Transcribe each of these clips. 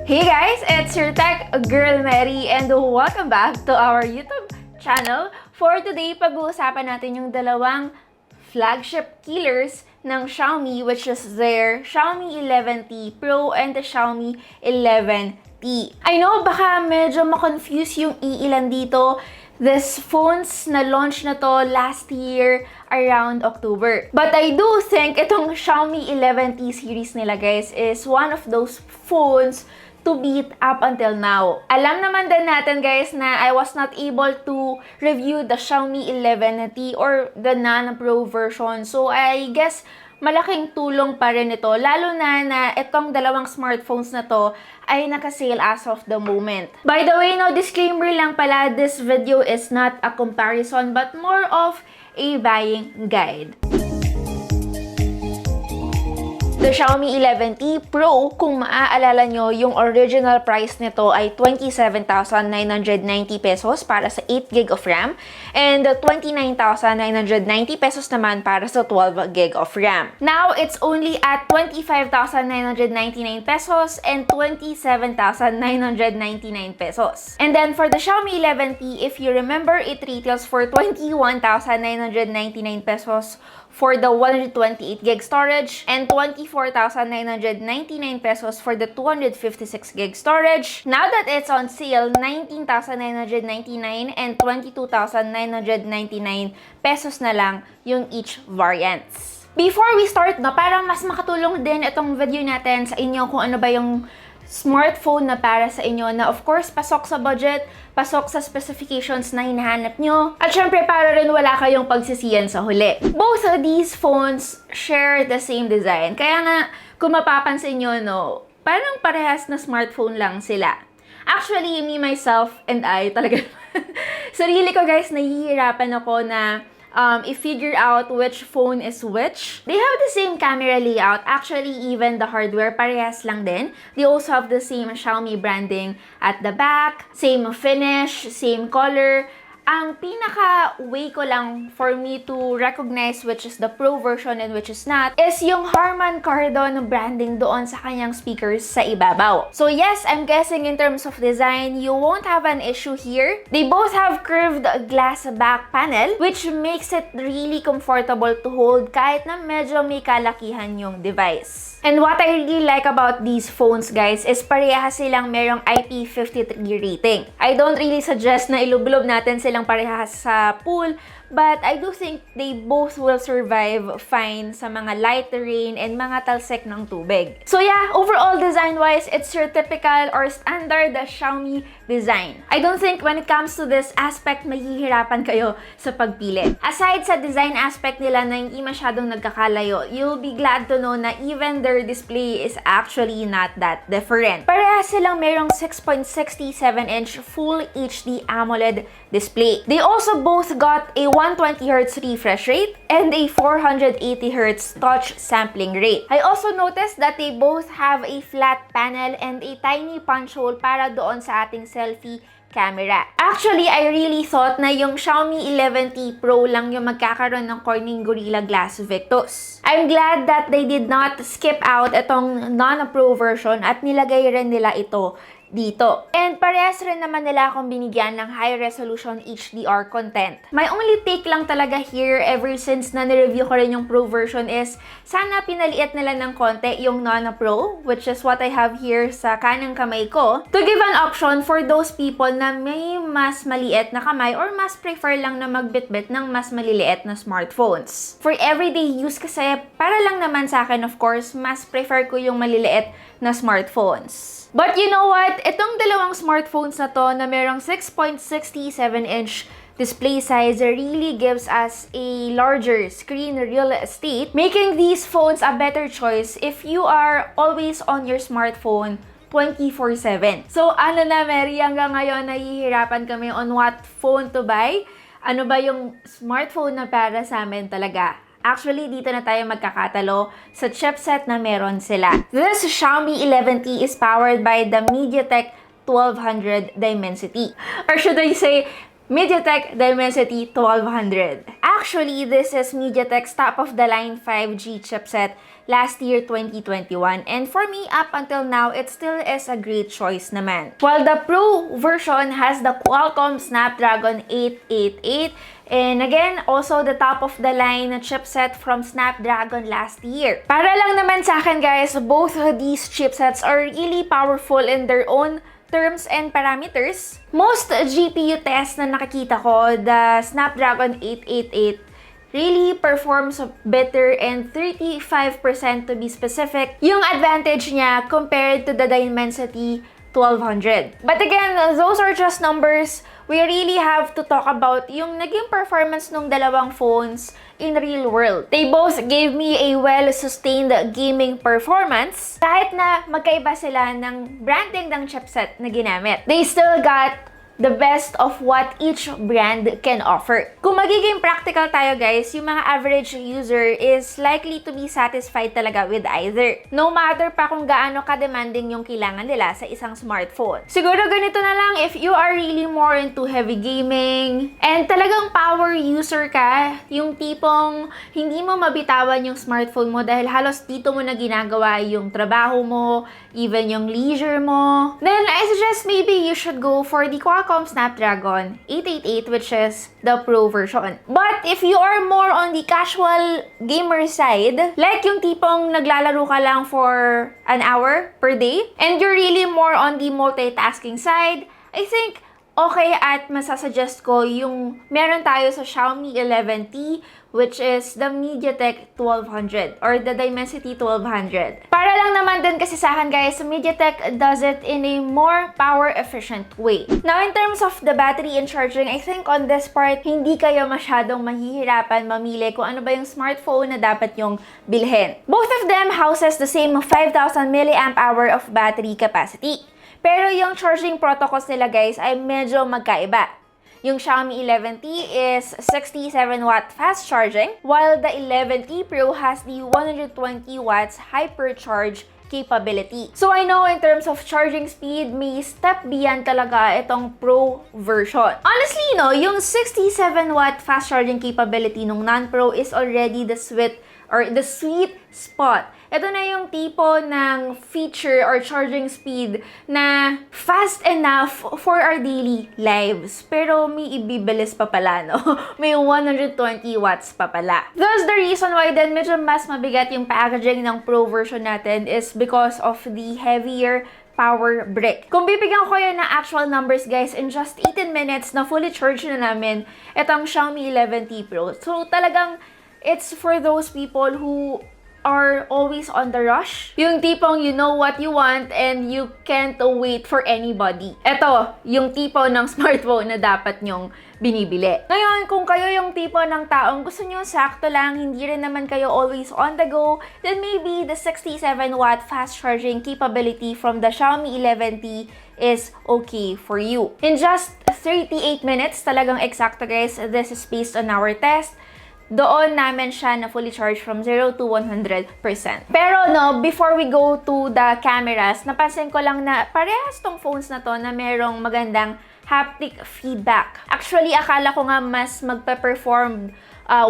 Hey guys, it's your tech girl Mary and welcome back to our YouTube channel. For today, pag-uusapan natin yung dalawang flagship killers ng Xiaomi, which is their Xiaomi 11T Pro and the Xiaomi 11T. I know baka medyo ma-confuse yung iilan dito. This phones na launch na to last year around October. But I do think itong Xiaomi 11T series nila guys is one of those phones to beat up until now. Alam naman din natin guys na I was not able to review the Xiaomi 11T or the Nano Pro version. So I guess malaking tulong pa rin ito, lalo na itong dalawang smartphones na to ay naka-sale as of the moment. By the way, no disclaimer lang pala, this video is not a comparison but more of a buying guide. The Xiaomi 11T Pro, kung maaalala nyo, yung original price nito ay 27,990 pesos para sa 8GB of RAM and 29,990 pesos naman para sa 12GB of RAM. Now, it's only at 25,999 pesos and 27,999 pesos. And then for the Xiaomi 11T, if you remember, it retails for 21,999 pesos for the 128GB storage and 24,999 pesos for the 256GB storage. Now that it's on sale, 19,999 and 22,999 pesos na lang yung each variants. Before we start, no, parang mas makatulong din itong video natin sa inyo kung ano ba yung smartphone na para sa inyo na of course pasok sa budget, pasok sa specifications na hinahanap nyo, at syempre para rin wala kayong pagsisiyan sa huli. Both of these phones share the same design. Kaya nga, kung mapapansin nyo, no, parang parehas na smartphone lang sila. Actually, me, myself, and I talaga sarili ko guys, nahihirapan ako na i-figure out which phone is which. They have the same camera layout. Actually, even the hardware, parehas lang din. They also have the same Xiaomi branding at the back, same finish, same color. Ang pinaka-way ko lang for me to recognize which is the Pro version and which is not is yung Harman Kardon branding doon sa kanyang speakers sa ibabaw. So yes, I'm guessing in terms of design, you won't have an issue here. They both have curved glass back panel which makes it really comfortable to hold kahit na medyo may kalakihan yung device. And what I really like about these phones, guys, is parehas silang merong IP53 rating. I don't really suggest na ilublob natin silang parehas sa pool, but I do think they both will survive fine sa mga light terrain and mga talsik ng tubig. So yeah, overall design-wise, it's your typical or standard Xiaomi design. I don't think when it comes to this aspect, mahihirapan kayo sa pagpili. Aside sa design aspect nila na hindi masyadong nagkakalayo, you'll be glad to know na even their display is actually not that different. Parehas silang merong 6.67-inch Full HD AMOLED display. They also both got a 120Hz refresh rate and a 480Hz touch sampling rate. I also noticed that they both have a flat panel and a tiny punch hole para doon sa ating selfie camera. Actually, I really thought na yung Xiaomi 11T Pro lang yung magkakaroon ng Corning Gorilla Glass Victus. I'm glad that they did not skip out itong Nano Pro version at nilagay rin nila ito dito. And parehas rin naman nila akong binigyan ng high-resolution HDR content. My only take lang talaga here ever since na nireview ko rin yung Pro version is sana pinaliit nila ng konti yung Nano Pro, which is what I have here sa kanang kamay ko, to give an option for those people na may mas maliit na kamay or mas prefer lang na magbitbit ng mas maliliit na smartphones. For everyday use kasi, para lang naman sa akin of course, mas prefer ko yung maliliit na smartphones. But you know what? Itong dalawang smartphones na to na merong 6.67-inch display size really gives us a larger screen real estate, making these phones a better choice if you are always on your smartphone 24/7. So ano na, Mary, hanggang ngayon nahihirapan kami on what phone to buy. Ano ba yung smartphone na para sa amin talaga? Actually, dito na tayo magkakatalo sa chipset na meron sila. This Xiaomi 11T is powered by the MediaTek 1200 Dimensity. Or should I say, MediaTek Dimensity 1200. Actually, this is MediaTek's top-of-the-line 5G chipset last year 2021. And for me, up until now, it still is a great choice naman. While the Pro version has the Qualcomm Snapdragon 888, and again, also the top-of-the-line chipset from Snapdragon last year. Para lang naman sa akin guys, both of these chipsets are really powerful in their own terms and parameters. Most GPU tests na nakikita ko, the Snapdragon 888 really performs better and 35% to be specific yung advantage niya compared to the Dimensity 1200. But again, those are just numbers. We really have to talk about yung naging performance ng dalawang phones in real world. They both gave me a well-sustained gaming performance kahit na magkaiba sila ng branding ng chipset na ginamit. They still got the best of what each brand can offer. Kung magiging practical tayo guys, yung mga average user is likely to be satisfied talaga with either. No matter pa kung gaano ka-demanding yung kailangan nila sa isang smartphone. Siguro ganito na lang if you are really more into heavy gaming and talagang power user ka, yung tipong hindi mo mabitawan yung smartphone mo dahil halos dito mo na ginagawa yung trabaho mo, even yung leisure mo, then I suggest maybe you should go for the Qualcomm Snapdragon 888, which is the Pro version. But if you are more on the casual gamer side, like yung tipong naglalaro ka lang for an hour per day, and you're really more on the multitasking side, I think okay at masasuggest ko yung meron tayo sa Xiaomi 11T, which is the MediaTek 1200 or the Dimensity 1200. Para lang naman din kasi sa akin guys, MediaTek does it in a more power efficient way. Now in terms of the battery and charging, I think on this part, hindi kayo masyadong mahihirapan mamili kung ano ba yung smartphone na dapat yung bilhin. Both of them houses the same 5,000 mAh of battery capacity. Pero yung charging protocols nila guys ay medyo magkaiba. Yung Xiaomi 11T is 67 watt fast charging, while the 11T Pro has the 120 watts hypercharge capability. So I know in terms of charging speed, may step beyond talaga itong Pro version. Honestly, no, yung 67 watt fast charging capability ng non-Pro is already the sweet spot. Ito na yung tipo ng feature or charging speed na fast enough for our daily lives. Pero may ibibilis pa pala, no? May 120 watts pa pala. Thus, the reason why then medyo mas mabigat yung packaging ng Pro version natin is because of the heavier power brick. Kung bibigyan ko kayo ng actual numbers guys, in just 18 minutes na fully charged na namin itong Xiaomi 11T Pro. So talagang it's for those people who are always on the rush. Yung tipong you know what you want and you can't wait for anybody. Ito, yung tipo ng smartphone na dapat nyong binibili. Ngayon, kung kayo yung tipo ng taong gusto nyo sakto lang, hindi rin naman kayo always on the go, then maybe the 67 watt fast charging capability from the Xiaomi 11T is okay for you. In just 38 minutes, talagang eksakto guys, this is based on our test. Doon namin siya na fully charged from 0 to 100%. Pero no, before we go to the cameras, napansin ko lang na parehas tong phones na to na merong magandang haptic feedback. Actually, akala ko nga mas magpe-perform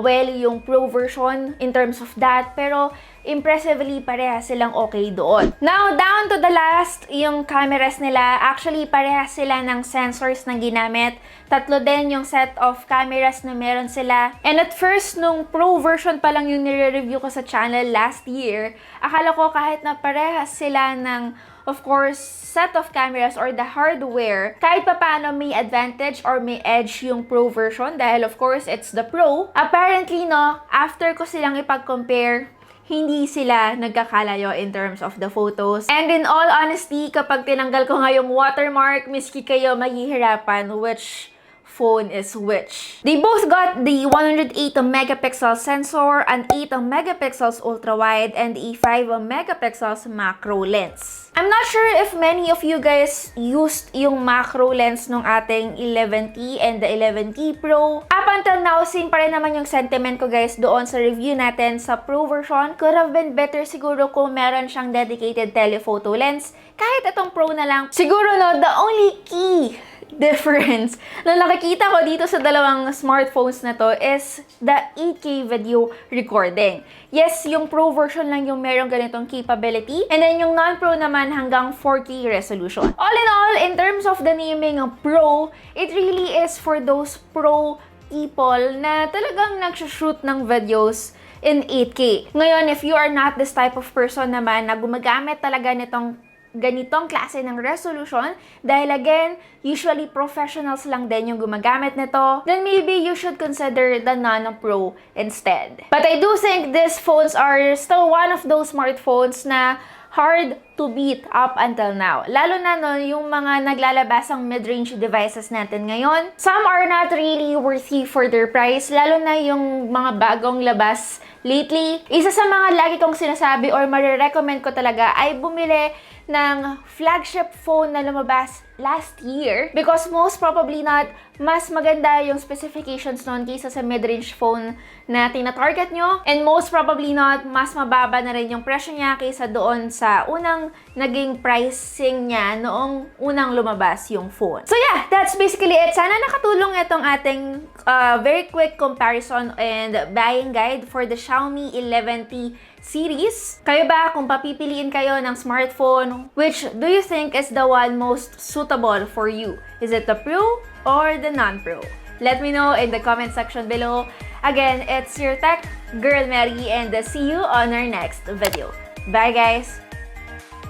well yung Pro version in terms of that, pero impressively parehas silang okay doon. Now, down to the last, yung cameras nila, actually parehas sila ng sensors na ginamit. Tatlo din yung set of cameras na meron sila. And at first, nung Pro version pa lang yung nire-review ko sa channel last year, akala ko kahit na parehas sila ng of course, set of cameras or the hardware, kahit pa paano may advantage or may edge yung Pro version dahil of course, it's the Pro. Apparently, no, after ko silang ipag-compare, hindi sila nagkakalayo in terms of the photos. And in all honesty, kapag tinanggal ko nga yung watermark, miski kayo mahihirapan which phone is which. They both got the 108 megapixel sensor, an 8 megapixels ultra-wide, and a 5 megapixels macro lens. I'm not sure if many of you guys used yung macro lens nung ating 11T and the 11T Pro. Up until now, same pa rin naman yung sentiment ko guys doon sa review natin sa Pro version. Could have been better siguro kung meron siyang dedicated telephoto lens. Kahit itong Pro na lang. Siguro no, the only key difference na nakikita ko dito sa dalawang smartphones na to is the 8K video recording. Yes, yung Pro version lang yung merong ganitong capability. And then yung non-Pro naman hanggang 4K resolution. All in all, in terms of the naming ng Pro, it really is for those Pro people na talagang nag-shoot ng videos in 8K. Ngayon, if you are not this type of person naman na gumagamit talaga nitong ganitong klase ng resolution, dahil again, usually professionals lang din yung gumagamit nito, then maybe you should consider the Nano Pro instead. But I do think these phones are still one of those smartphones na hard to beat up until now. Lalo na no, yung mga naglalabasang mid-range devices natin ngayon. Some are not really worthy for their price, lalo na yung mga bagong labas lately. Isa sa mga lagi kong sinasabi or marirecommend ko talaga ay bumili ng flagship phone na lumabas last year because most probably not, mas maganda yung specifications nun kaysa sa mid-range phone na tina-target nyo, and most probably not, mas mababa na rin yung presyo niya kaysa doon sa unang naging pricing niya noong unang lumabas yung phone. So yeah, that's basically it. Sana nakatulong itong ating very quick comparison and buying guide for the Xiaomi 11T series. Kayo ba, kung papipiliin kayo ng smartphone, which do you think is the one most suitable for you? Is it the Pro or the non-Pro? Let me know in the comment section below. Again, it's your tech girl Mary, and see you on our next video. Bye guys!